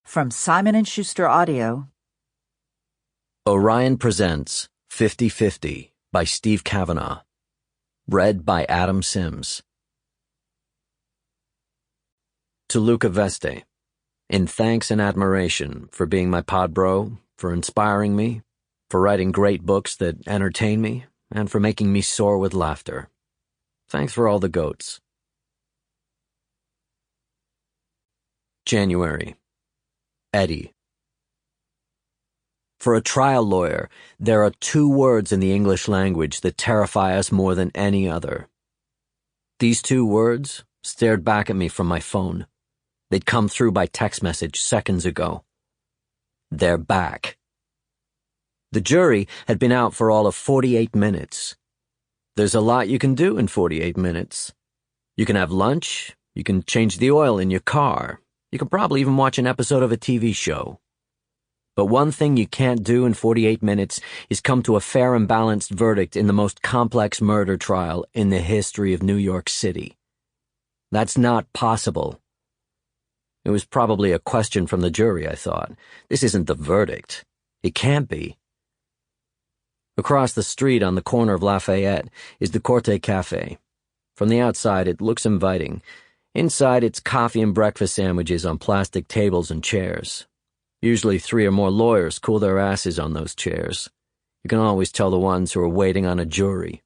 From Simon & Schuster Audio. Orion Presents 50/50 by Steve Cavanagh. Read by Adam Sims. To Luca Veste, in thanks and admiration for being my pod bro, for inspiring me, for writing great books that entertain me, and for making me soar with laughter. Thanks for all the goats. January. Eddie. For a trial lawyer, there are two words in the English language that terrify us more than any other. These two words stared back at me from my phone. They'd come through by text message seconds ago. They're back. The jury had been out for all of 48 minutes. There's a lot you can do in 48 minutes. You can have lunch, you can change the oil in your car, you can probably even watch an episode of a TV show. But one thing you can't do in 48 minutes is come to a fair and balanced verdict in the most complex murder trial in the history of New York City. That's not possible. It was probably a question from the jury, I thought. This isn't the verdict. It can't be. Across the street on the corner of Lafayette is the Corte Cafe. From the outside, it looks inviting. Inside, it's coffee and breakfast sandwiches on plastic tables and chairs. Usually 3 or more lawyers cool their asses on those chairs. You can always tell the ones who are waiting on a jury.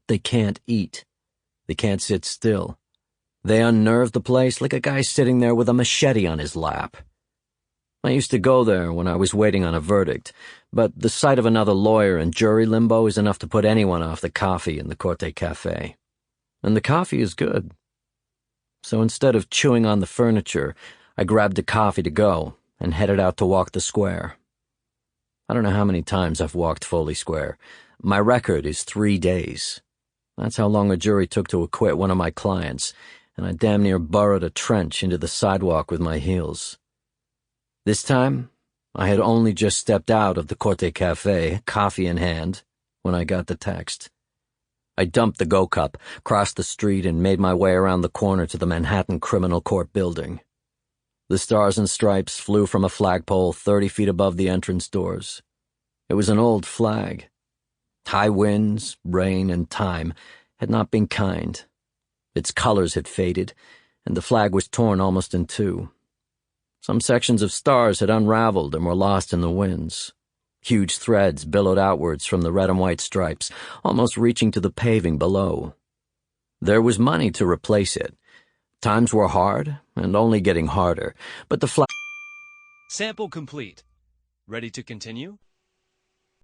They can't eat. They can't sit still. They unnerve the place like a guy sitting there with a machete on his lap. I used to go there when I was waiting on a verdict, but the sight of another lawyer in jury limbo is enough to put anyone off the coffee in the Corte Cafe. And the coffee is good. So instead of chewing on the furniture, I grabbed a coffee to go and headed out to walk the square. I don't know how many times I've walked Foley Square. My record is 3 days. That's how long a jury took to acquit one of my clients, and I damn near burrowed a trench into the sidewalk with my heels. This time, I had only just stepped out of the Corte Cafe, coffee in hand, when I got the text. I dumped the Go Cup, crossed the street, and made my way around the corner to the Manhattan Criminal Court building. The stars and stripes flew from a flagpole 30 feet above the entrance doors. It was an old flag. High winds, rain, and time had not been kind. Its colors had faded, and the flag was torn almost in two. Some sections of stars had unraveled and were lost in the winds. Huge threads billowed outwards from the red and white stripes, almost reaching to the paving below. There was money to replace it. Times were hard, and only getting harder, but the flag— Sample complete. Ready to continue?